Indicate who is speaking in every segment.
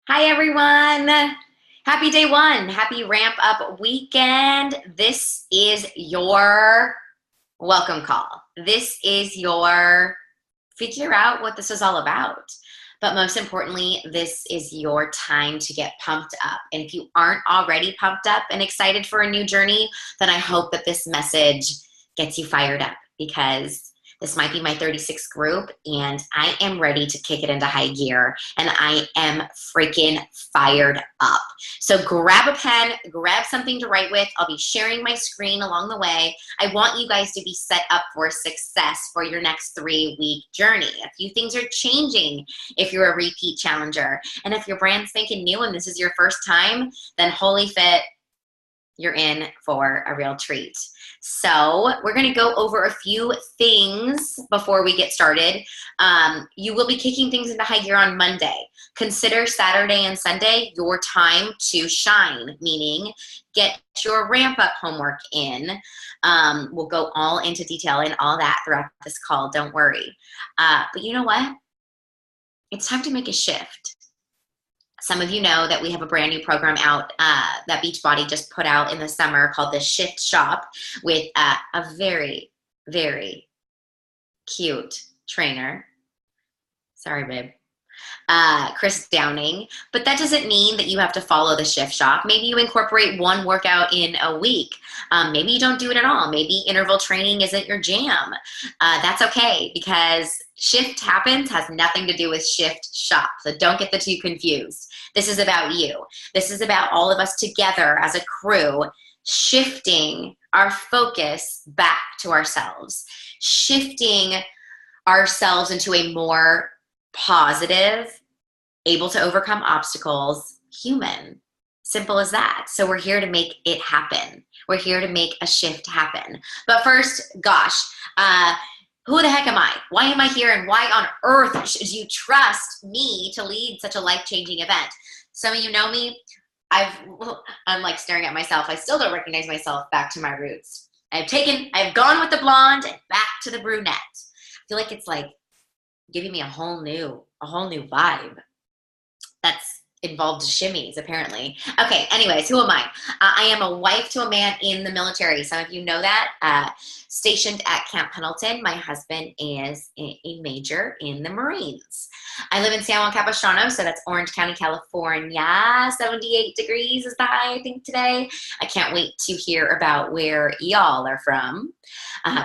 Speaker 1: Hi, everyone. Happy day one. Happy ramp up weekend. This is your welcome call. This is your figure out what this is all about. But most importantly, this is your time to get pumped up. And if you aren't already pumped up and excited for a new journey, then I hope that this message gets you fired up because this might be my 36th group and I am ready to kick it into high gear and I am freaking fired up. So grab a pen, grab something to write with. I'll be sharing my screen along the way. I want you guys to be set up for success for your next 3-week journey. A few things are changing if you're a repeat challenger. And if you're brand spanking new and this is your first time, then holy fit, you're in for a real treat. So we're going to go over a few things before we get started. You will be kicking things into high gear on Monday. Consider Saturday and Sunday your time to shine, meaning get your ramp up homework in. We'll go all into detail in all that throughout this call. Don't worry. But you know what? It's time to make a shift. Some of you know that we have a brand new program out that Beachbody just put out in the summer called the Shift Shop with a very, very cute trainer. Sorry, babe. Chris Downing. But that doesn't mean that you have to follow the Shift Shop. Maybe you incorporate one workout in a week. Maybe you don't do it at all. Maybe interval training isn't your jam. That's okay because Shift Happens has nothing to do with Shift Shop. So don't get the two confused. This is about you. This is about all of us together as a crew shifting our focus back to ourselves, shifting ourselves into a more positive, able to overcome obstacles, human. Simple as that. So we're here to make it happen. We're here to make a shift happen. But first, gosh, who the heck am I? Why am I here? And why on earth should you trust me to lead such a life-changing event? Some of you know me. I'm like staring at myself. I still don't recognize myself back to my roots. I've gone with the blonde and back to the brunette. I feel like it's like giving me a whole new vibe. That's involved shimmies, apparently. Okay, anyways, who am I? I am a wife to a man in the military. Some of you know that. Stationed at Camp Pendleton. My husband is a major in the Marines. I live in San Juan Capistrano, so that's Orange County, California. 78 degrees is the high, I think, today. I can't wait to hear about where y'all are from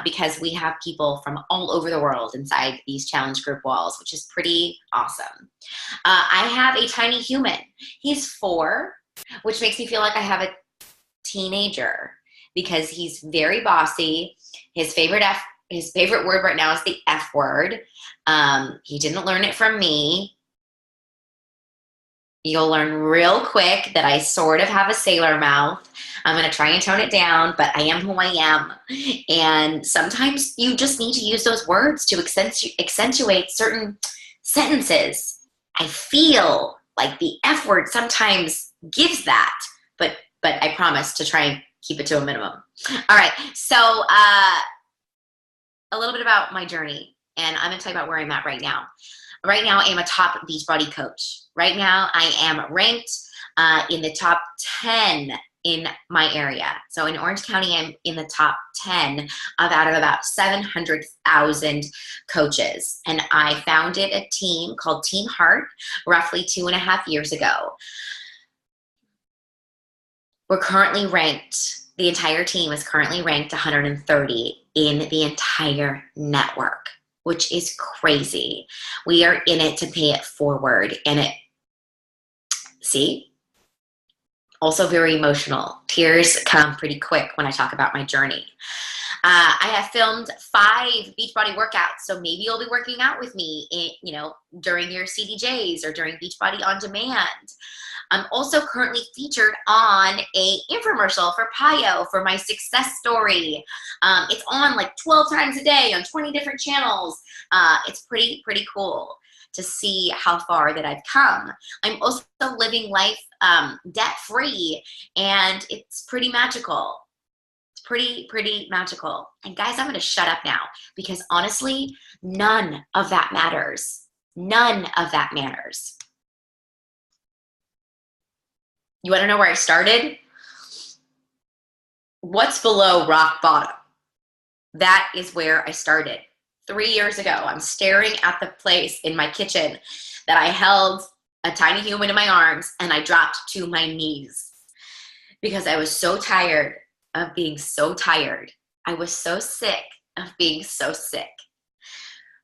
Speaker 1: because we have people from all over the world inside these challenge group walls, which is pretty awesome. I have a tiny human. He's 4, which makes me feel like I have a teenager because he's very bossy. His favorite word right now is the F word. He didn't learn it from me. You'll learn real quick that I sort of have a sailor mouth. I'm going to try and tone it down, but I am who I am. And sometimes you just need to use those words to accentuate certain sentences. I feel like the F word sometimes gives that, but I promise to try and keep it to a minimum. All right, so a little bit about my journey, and I'm going to tell you about where I'm at right now. Right now, I am a top Beachbody coach. Right now, I am ranked in the top 10 in my area. So in Orange County, I'm in the top 10 out of about 700,000 coaches. And I founded a team called Team Heart roughly 2.5 years ago. We're currently ranked, the entire team is currently ranked 130 in the entire network, which is crazy. We are in it to pay it forward. And also very emotional. Tears come pretty quick when I talk about my journey. I have filmed 5 Beachbody workouts, so maybe you'll be working out with me, during your CDJs or during Beachbody On Demand. I'm also currently featured on a infomercial for PiYo for my success story. It's on like 12 times a day on 20 different channels. It's pretty cool to see how far that I've come. I'm also living life debt-free, and it's pretty magical. It's pretty magical. And guys, I'm gonna shut up now because honestly, none of that matters. None of that matters. You want to know where I started? What's below rock bottom? That is where I started. 3 years ago, I'm staring at the place in my kitchen that I held a tiny human in my arms, and I dropped to my knees because I was so tired of being so tired. I was so sick of being so sick.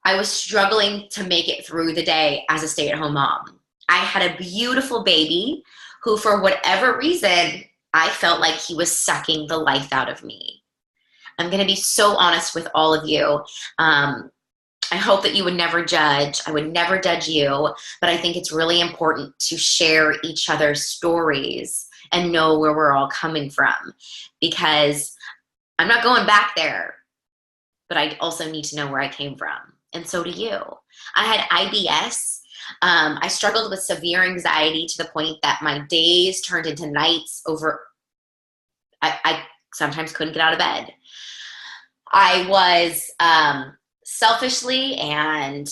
Speaker 1: I was struggling to make it through the day as a stay-at-home mom. I had a beautiful baby who, for whatever reason, I felt like he was sucking the life out of me. I'm going to be so honest with all of you. I hope that you would never judge. I would never judge you, but I think it's really important to share each other's stories and know where we're all coming from, because I'm not going back there, but I also need to know where I came from. And so do you. I had IBS. I struggled with severe anxiety to the point that my days turned into nights over. I sometimes couldn't get out of bed. I was selfishly and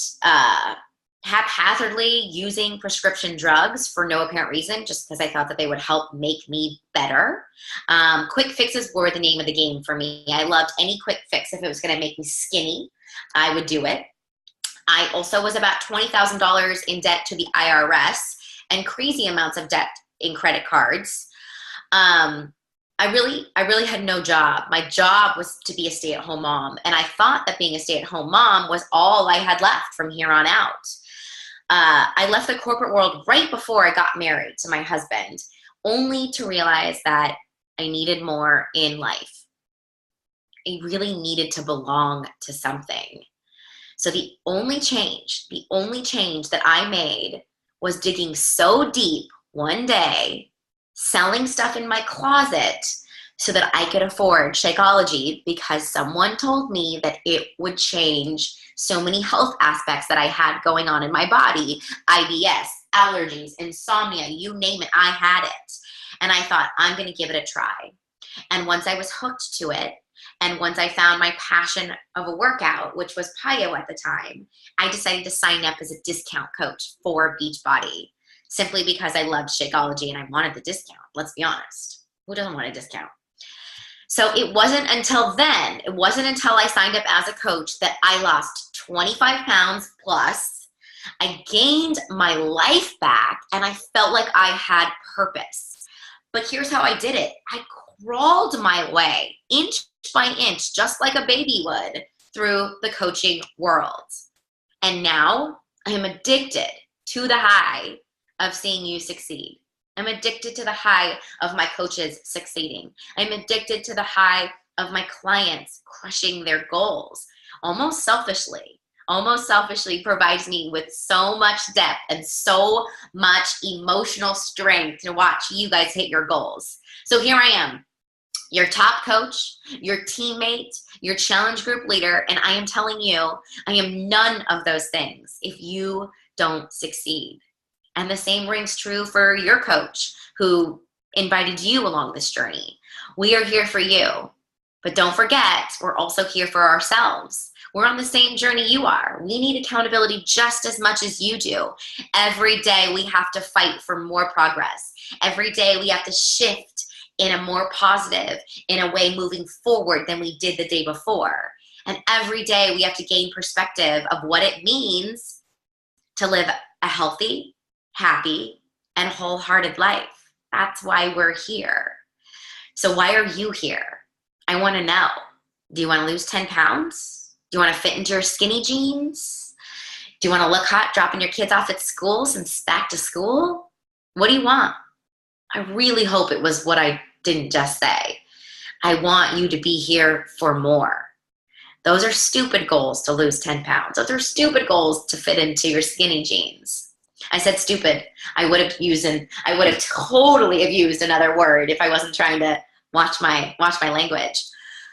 Speaker 1: haphazardly using prescription drugs for no apparent reason, just because I thought that they would help make me better. Quick fixes were the name of the game for me. I loved any quick fix. If it was going to make me skinny, I would do it. I also was about $20,000 in debt to the IRS and crazy amounts of debt in credit cards. I really had no job. My job was to be a stay-at-home mom, and I thought that being a stay-at-home mom was all I had left from here on out. I left the corporate world right before I got married to my husband, only to realize that I needed more in life. I really needed to belong to something. So the only change that I made was digging so deep one day, selling stuff in my closet so that I could afford Shakeology, because someone told me that it would change so many health aspects that I had going on in my body. IBS, allergies, insomnia, you name it, I had it. And I thought, I'm going to give it a try. And once I was hooked to it, and once I found my passion of a workout, which was PiYo at the time, I decided to sign up as a discount coach for Beachbody, simply because I loved Shakeology and I wanted the discount. Let's be honest. Who doesn't want a discount? So it wasn't until I signed up as a coach that I lost 25 pounds plus. I gained my life back, and I felt like I had purpose. But here's how I did it. I crawled my way inch by inch, just like a baby would, through the coaching world. And now I am addicted to the high of seeing you succeed. I'm addicted to the high of my coaches succeeding. I'm addicted to the high of my clients crushing their goals. Almost selfishly provides me with so much depth and so much emotional strength to watch you guys hit your goals. So here I am, your top coach, your teammate, your challenge group leader, and I am telling you, I am none of those things if you don't succeed. And the same rings true for your coach who invited you along this journey. We are here for you, but don't forget, we're also here for ourselves. We're on the same journey you are. We need accountability just as much as you do. Every day we have to fight for more progress. Every day we have to shift in a more positive, in a way moving forward than we did the day before. And every day we have to gain perspective of what it means to live a healthy, happy, and wholehearted life. That's why we're here. So why are you here? I want to know. Do you want to lose 10 pounds? Do you want to fit into your skinny jeans? Do you want to look hot dropping your kids off at school since back to school? What do you want? I really hope it was what I didn't just say. I want you to be here for more. Those are stupid goals to lose 10 pounds. Those are stupid goals to fit into your skinny jeans. I said stupid. I would have totally have used another word if I wasn't trying to watch my language.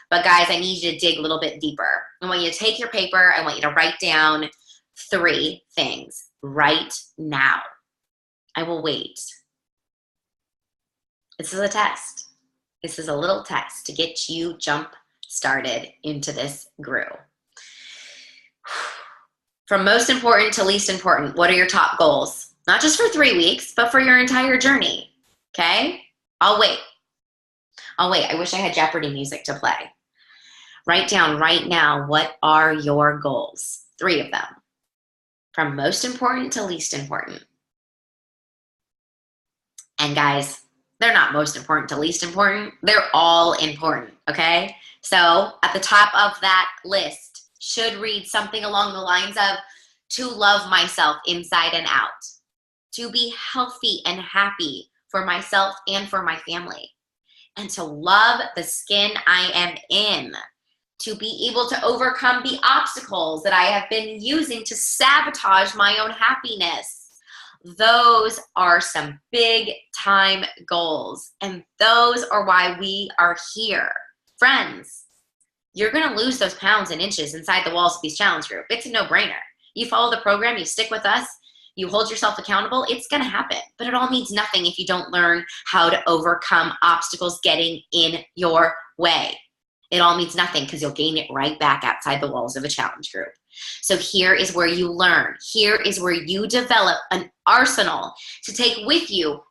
Speaker 1: But guys, I need you to dig a little bit deeper. I want you to take your paper. I want you to write down 3 things right now. I will wait. This is a test. This is a little test to get you jump started into this groove. From most important to least important, what are your top goals? Not just for 3 weeks, but for your entire journey. Okay? I'll wait. I wish I had Jeopardy music to play. Write down right now, what are your goals? 3 of them. From most important to least important. And guys, they're not most important to least important. They're all important, okay? So at the top of that list should read something along the lines of, to love myself inside and out, to be healthy and happy for myself and for my family, and to love the skin I am in, to be able to overcome the obstacles that I have been using to sabotage my own happiness. Those are some big time goals, and those are why we are here. Friends, you're gonna lose those pounds and inches inside the walls of Peace Challenge Group. It's a no-brainer. You follow the program, you stick with us, you hold yourself accountable, it's gonna happen. But it all means nothing if you don't learn how to overcome obstacles getting in your way. It all means nothing because you'll gain it right back outside the walls of a challenge group. So here is where you learn. Here is where you develop an arsenal to take with you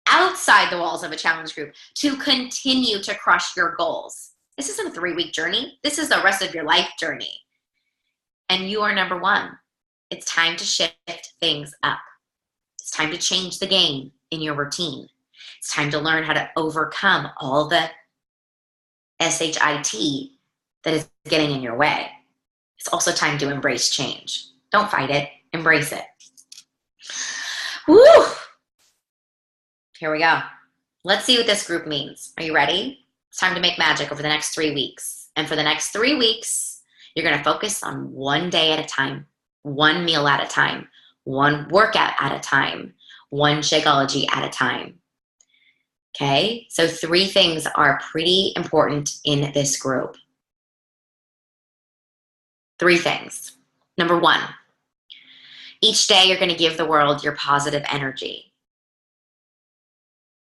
Speaker 1: outside the walls of a challenge group to continue to crush your goals. This isn't a 3-week journey. This is the rest of your life journey. And you are number 1. It's time to shift things up. It's time to change the game in your routine. It's time to learn how to overcome all the SHIT that is getting in your way. It's also time to embrace change. Don't fight it, embrace it. Woo! Here we go. Let's see what this group means. Are you ready? It's time to make magic over the next 3 weeks. And for the next 3 weeks, you're gonna focus on 1 day at a time, 1 meal at a time, 1 workout at a time, 1 Shakeology at a time. Okay, so 3 things are pretty important in this group. 3 things. Number 1, each day you're going to give the world your positive energy.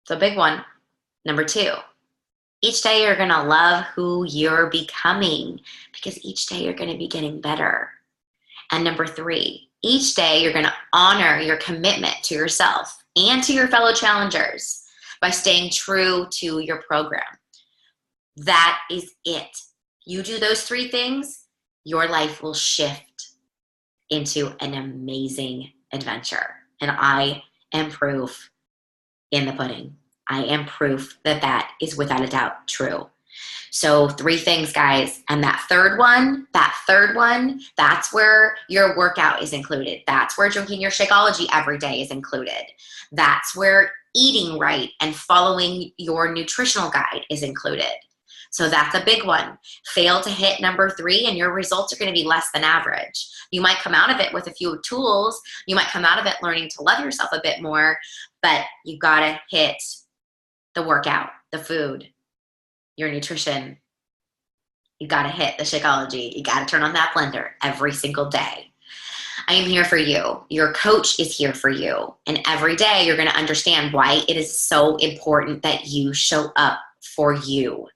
Speaker 1: It's a big one. Number 2, each day you're going to love who you're becoming because each day you're going to be getting better. And number 3, each day you're going to honor your commitment to yourself and to your fellow challengers by staying true to your program. That is it. You do those 3 things, your life will shift into an amazing adventure. And I am proof in the pudding. I am proof that that is without a doubt true. So 3 things, guys. And that third one, that's where your workout is included. That's where drinking your Shakeology every day is included. That's where eating right and following your nutritional guide is included. So that's a big one. Fail to hit number 3 and your results are going to be less than average. You might come out of it with a few tools. You might come out of it learning to love yourself a bit more, but you got to hit the workout, the food, your nutrition. You got to hit the Shakeology. You got to turn on that blender every single day. I am here for you. Your coach is here for you. And every day you're going to understand why it is so important that you show up for you.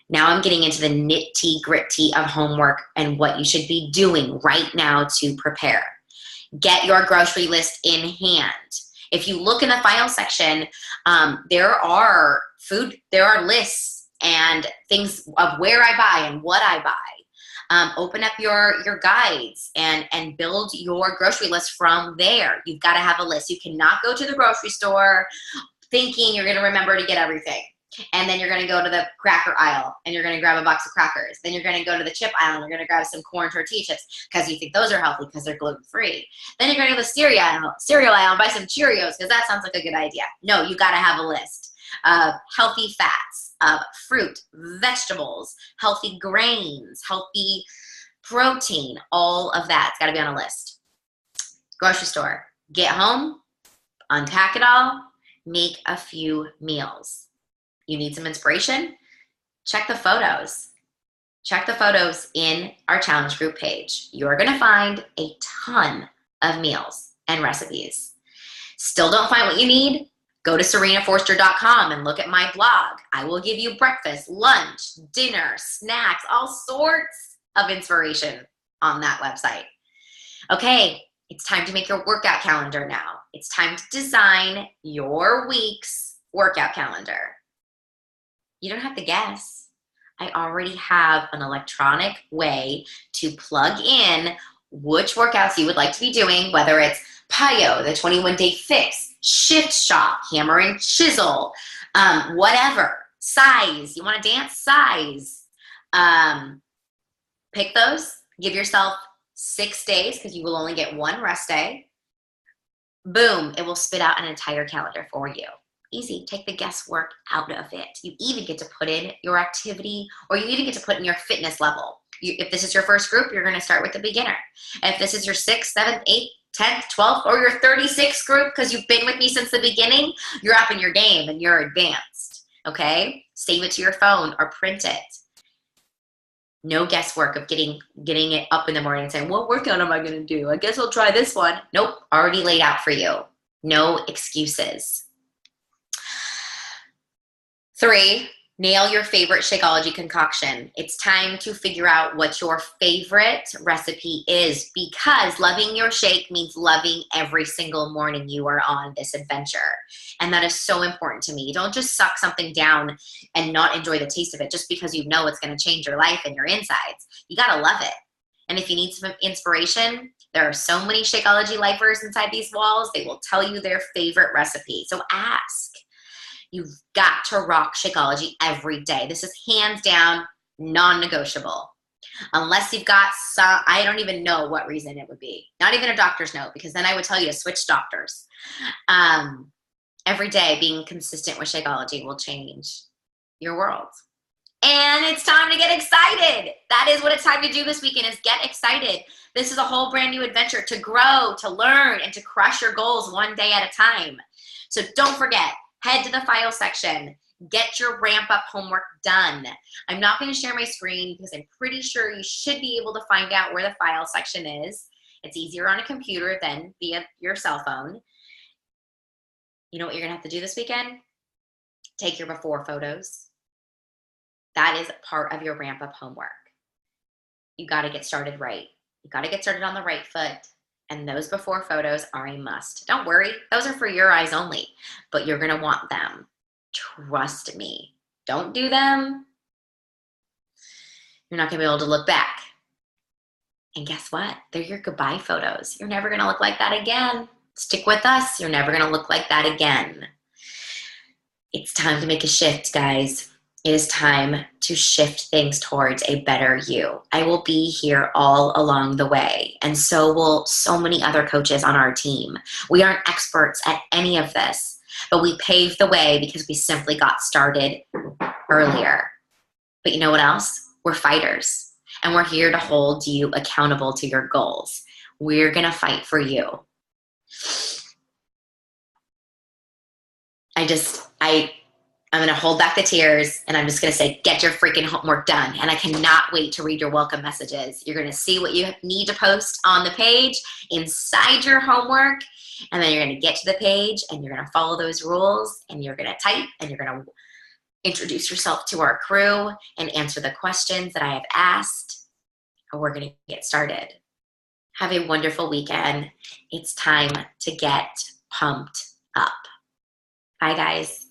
Speaker 1: Now I'm getting into the nitty-gritty of homework and what you should be doing right now to prepare. Get your grocery list in hand. If you look in the file section, there are lists and things of where I buy and what I buy. Open up your guides and build your grocery list from there. You've got to have a list. You cannot go to the grocery store thinking you're going to remember to get everything. And then you're going to go to the cracker aisle and you're going to grab a box of crackers. Then you're going to go to the chip aisle and you're going to grab some corn tortilla chips because you think those are healthy because they're gluten-free. Then you're going to go to the cereal aisle and buy some Cheerios because that sounds like a good idea. No, you got to have a list of healthy fats, of fruit, vegetables, healthy grains, healthy protein, all of that's got to be on a list. Grocery store, get home, unpack it all, make a few meals. You need some inspiration? Check the photos. Check the photos in our challenge group page. You're going to find a ton of meals and recipes. Still don't find what you need? Go to serenaforster.com and look at my blog. I will give you breakfast, lunch, dinner, snacks, all sorts of inspiration on that website. Okay, it's time to make your workout calendar now. it's time to design your week's workout calendar. You don't have to guess. I already have an electronic way to plug in which workouts you would like to be doing, whether it's PiYo, the 21-day fix, Shift Shop, hammer and chisel, whatever, size, you want to dance, size. Pick those, give yourself 6 days because you will only get one rest day. Boom, it will spit out an entire calendar for you. Easy, take the guesswork out of it. You even get to put in your activity, or you even get to put in your fitness level. If this is your first group, you're gonna start with the beginner. If this is your 6th, 7th, 8th, 10th, 12th, or your 36th group, because you've been with me since the beginning, you're up in your game and you're advanced, okay? Save it to your phone or print it. No guesswork of getting it up in the morning and saying, what workout am I gonna do? I guess I'll try this one. Nope, already laid out for you. No excuses. 3, nail your favorite Shakeology concoction. It's time to figure out what your favorite recipe is, because loving your shake means loving every single morning you are on this adventure. And that is so important to me. Don't just suck something down and not enjoy the taste of it just because you know it's going to change your life and your insides. You got to love it. And if you need some inspiration, there are so many Shakeology lifers inside these walls. They will tell you their favorite recipe. So ask. You've got to rock Shakeology every day. This is hands down non-negotiable. Unless you've got some, I don't even know what reason it would be. Not even a doctor's note, because then I would tell you to switch doctors. Every day being consistent with Shakeology will change your world. And it's time to get excited. That is what it's time to do this weekend, is get excited. This is a whole brand new adventure to grow, to learn, and to crush your goals one day at a time. So don't forget, head to the file section. Get your ramp up homework done. I'm not going to share my screen because I'm pretty sure you should be able to find out where the file section is. It's easier on a computer than via your cell phone. You know what you're going to have to do this weekend? Take your before photos. That is part of your ramp up homework. You got to get started right. You got to get started on the right foot. And those before photos are a must. Don't worry, those are for your eyes only, but you're gonna want them. Trust me. Don't do them, you're not gonna be able to look back. And guess what? They're your goodbye photos. You're never gonna look like that again. Stick with us, you're never gonna look like that again. It's time to make a shift, guys. It is time to shift things towards a better you. I will be here all along the way, and so will so many other coaches on our team. We aren't experts at any of this, but we paved the way because we simply got started earlier. But you know what else? We're fighters, and we're here to hold you accountable to your goals. We're gonna fight for you. I'm going to hold back the tears, and I'm just going to say, get your freaking homework done. And I cannot wait to read your welcome messages. You're going to see what you need to post on the page inside your homework, and then you're going to get to the page, and you're going to follow those rules, and you're going to type, and you're going to introduce yourself to our crew and answer the questions that I have asked, and we're going to get started. Have a wonderful weekend. It's time to get pumped up. Bye, guys.